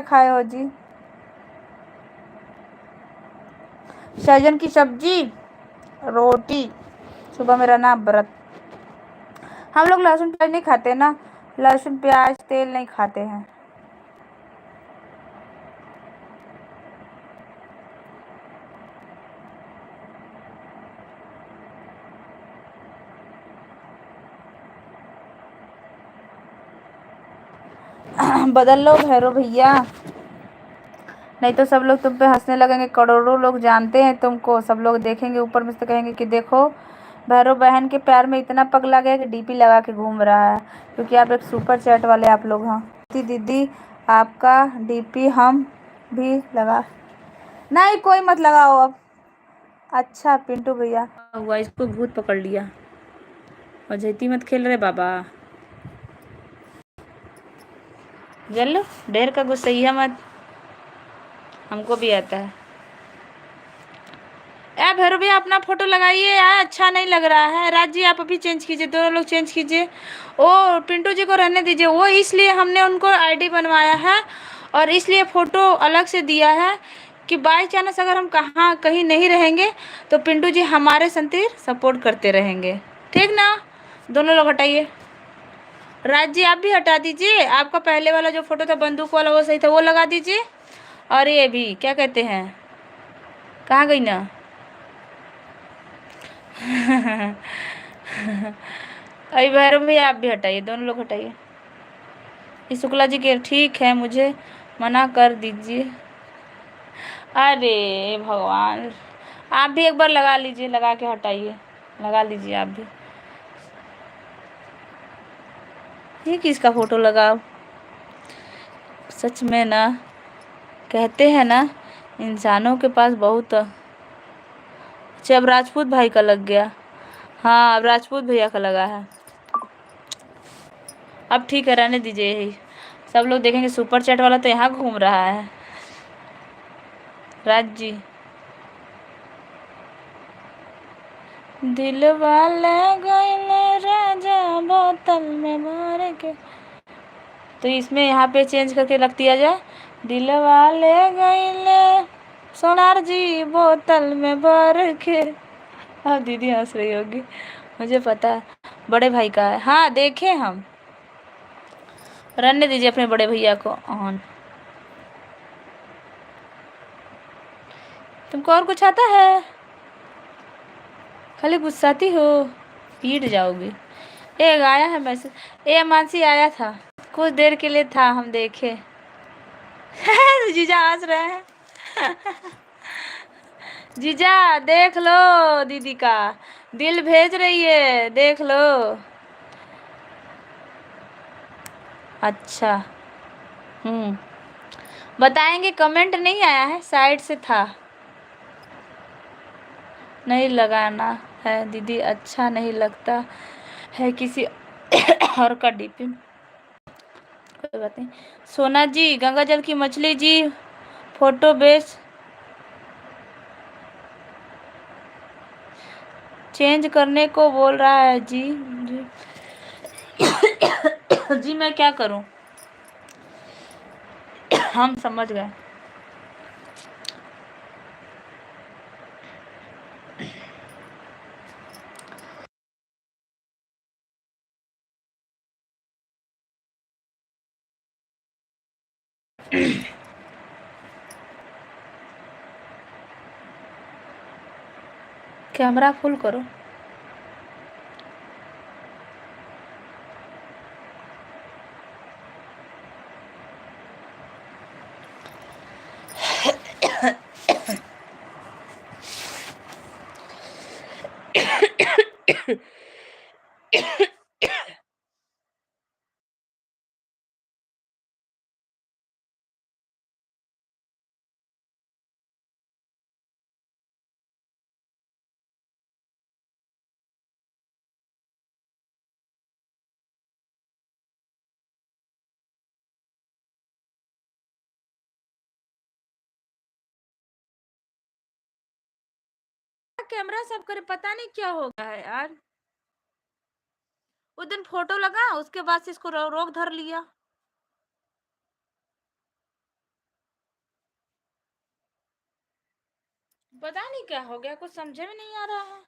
खाए हो जी? सहजन की सब्जी, रोटी। सुबह मेरा ना व्रत। हम लोग लहसुन प्याज नहीं खाते ना, लहसुन प्याज तेल नहीं खाते हैं। बदल लो भैरव भैया, नहीं तो सब लोग तुम पे हंसने लगेंगे। करोड़ों लोग जानते हैं तुमको, सब लोग देखेंगे ऊपर में से कहेंगे कि देखो भैरव बहन के प्यार में इतना पगला गया कि डीपी लगा के घूम रहा है, क्योंकि आप एक सुपर चैट वाले आप लोग हैं। दीदी आपका डीपी हम भी लगा, नहीं कोई मत लगाओ अब। अच्छा पिंटू भैया हुआ, इसको भूत पकड़ लिया। और जैती मत खेल रहे बाबा, जल लो ढेर का गुस्सैया मत, हमको भी आता है। ए भैरव भैया अपना फोटो लगाइए यार, अच्छा नहीं लग रहा है। राज जी आप अभी चेंज कीजिए, दोनों लोग चेंज कीजिए। ओ पिंटू जी को रहने दीजिए, वो इसलिए हमने उनको आईडी बनवाया है और इसलिए फ़ोटो अलग से दिया है कि बाई चांस अगर हम कहीं नहीं रहेंगे तो पिंटू जी हमारे संतीर सपोर्ट करते रहेंगे, ठीक ना? दोनों लोग हटाइए। राज जी आप भी हटा दीजिए, आपका पहले वाला जो फोटो था बंदूक वाला वो सही था, वो लगा दीजिए। और ये भी क्या कहते हैं, कहाँ गई ना? अरे भैरव भैया आप भी हटाइए, दोनों लोग हटाइए। ये शुक्ला जी के ठीक है, मुझे मना कर दीजिए। अरे भगवान, आप भी एक बार लगा लीजिए, लगा के हटाइए, लगा लीजिए आप भी। ये किसका फोटो लगाओ? सच में ना, कहते हैं ना इंसानों के पास बहुत। अच्छा अब राजपूत भाई का लग गया। हाँ अब राजपूत भैया का लगा है। अब ठीक है, रहने दीजिए यही। सब लोग देखेंगे सुपर चैट वाला तो यहाँ घूम रहा है। राज जी दिल वाले गइले राजा बोतल में भर के, तो इसमें यहाँ पे चेंज करके रख दिया जाए, दिल वाले गइले सोनार जी बोतल में भर के। हाँ दीदी हंस रही होगी, मुझे पता है बड़े भाई का है। हाँ देखे हम, रहने दीजिए अपने बड़े भैया को ऑन। तुमको और कुछ आता है? खाली गुस्साती हो, पीट जाओगी। एक आया है मैसेज, ए मानसी आया था, कुछ देर के लिए था, हम देखे। जीजा हंस रहे हैं। जीजा देख लो दीदी का दिल भेज रही है, देख लो। अच्छा बताएंगे, कमेंट नहीं आया है, साइड से था। नहीं लगाना है दीदी, अच्छा नहीं लगता है किसी और का डीपी। कोई बात नहीं। सोना जी गंगा जल की मछली जी फोटो बेच चेंज करने को बोल रहा है जी। जी मैं क्या करूं, हम समझ गए। कैमरा फुल करो। कैमरा सब करे, पता नहीं क्या हो गया है यार। उस दिन फोटो लगा, उसके बाद से इसको रोक धर लिया। पता नहीं क्या हो गया, कुछ समझ में नहीं आ रहा है।